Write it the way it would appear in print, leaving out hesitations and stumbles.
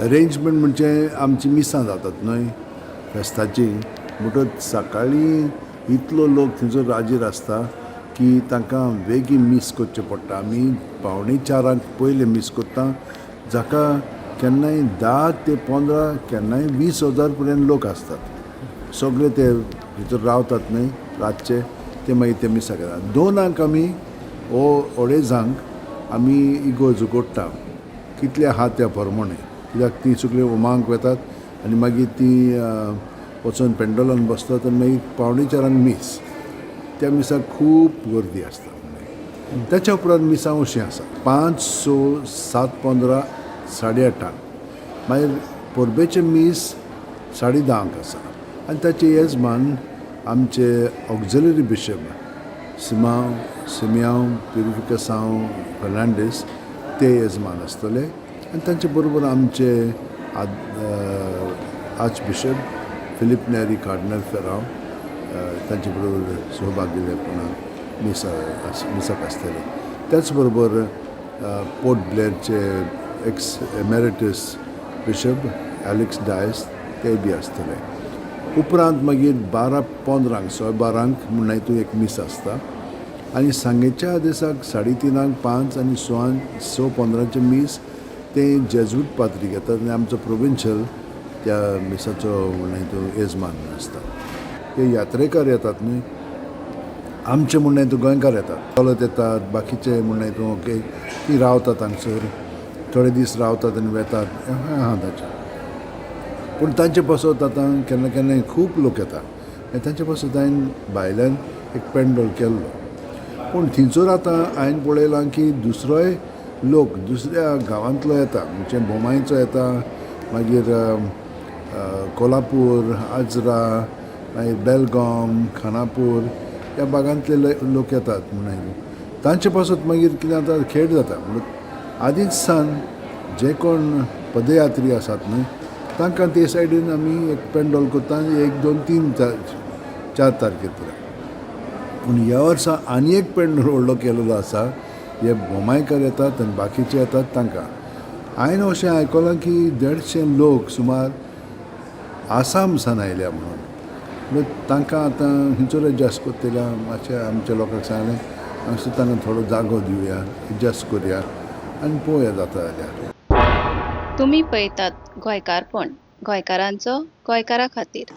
Arrangement म्हणजे आमची मिसां जातात न्हय फेस्ताची, म्हणटच सकाळीं इतलो लोक थंयसर राजीर आसता की तांकां बेगीन मीस करचें पडटा. आमी 3:45 पयलें मीस करता, जाका केन्नाय 10 ते 15 केन्नाय 20,000 पर्यंत लोक असतात. सगळे ते भितर रावतात न्हय रातचे, ते मागीर ते मिसाक येतात. 2 आमी अडेजांक आमी इगोर्ज उगडटा, कितले आहा त्या प्रमाणे, कित्याक ती सगळी उमांक वेतात आनी मागीर ती वचून पेंडोलान बसतात आनी मागीर 3:45 मीस. त्या मिसाक खूब गर्दी आसता. त्याच्या उपरांत मिसां अशीं आसा 5, 6, 7, 15, 8:30. मागीर परबेचें मीस 10:30 आसा आनी ताचे येजमान आमचे ऑक्झिलरी बिशप सिमियांव प्युरिफिकासांव फर्नांडीस ते येजमान आसतले आनी तांचे बरोबर आमचे archbishop Filipe Neri cardinal Ferrão तांचे बरोबर सहभागिलेपणान मिसाक आसतले. त्याच बरोबर पोर्ट ब्लेअरचे ex emeritus bishop Alex Dias ते बी आसतले. उपरांत मागीर 12:15 12:15 म्हणून हितून एक मीस आसता आनी सांजेच्या दिसाक 3:30 5 आनी 6:15 मीस ते जेजुईट पाद्री घेतात आनी आमचो प्रोविन्शियल त्या मिसाचो हितून येजमान आसता. हे यात्रेकार येतात न्हय, आमचे म्हणून हितून गोंयकार येतात, चलत येतात, बाकीचे म्हणून हितून ओके ती रावतात हांगसर, थोडे दीस रावतात आनी वेतात, आहा ताचें. पूण तांचे पासत आतां केन्ना केन्नाय खूब लोक येता आनी तांचे पासत हांवें भायल्यान एक पेंडोल केल्लो. पूण थंयसर आतां हांवें पळयलां की दुसरोय लोक दुसऱ्या गांवांतलो येता, म्हणजे बोमायचो येता, मागीर कोल्हापूर, आजरा, मागीर बेलगाम, खानापूर ह्या भागांतले लोक येतात. म्हणून तांचे पासत मागीर कितें जाता खेळ जाता. आदींच सान जे कोण पदयात्री आसात न्हय तांकां ते सायडीन आमी एक पेंडोल करता 1, 2, 3, 4 तारखे पर्यंत. पूण ह्या वर्सा आनी एक पेंडोल व्हडलो केलेलो आसा. हे बोमायकार येतात आनी बाकीचे येतात तांकां. हांवें अशें आयकलां की 150 लोक सुमार आसाम सान आयल्या म्हणून. तांकां आतां हिंचोर एडजस्ट करतल्या मातशें आमच्या लोकांक सांगलें मातशें तांकां थोडो जागो दिवया, एडजस्ट करुया आनी पळोवया जाता जाल्यार. तुम्ही पळयतात गोंयकारपण, गोंयकारांचो गोंयकारा खातीर.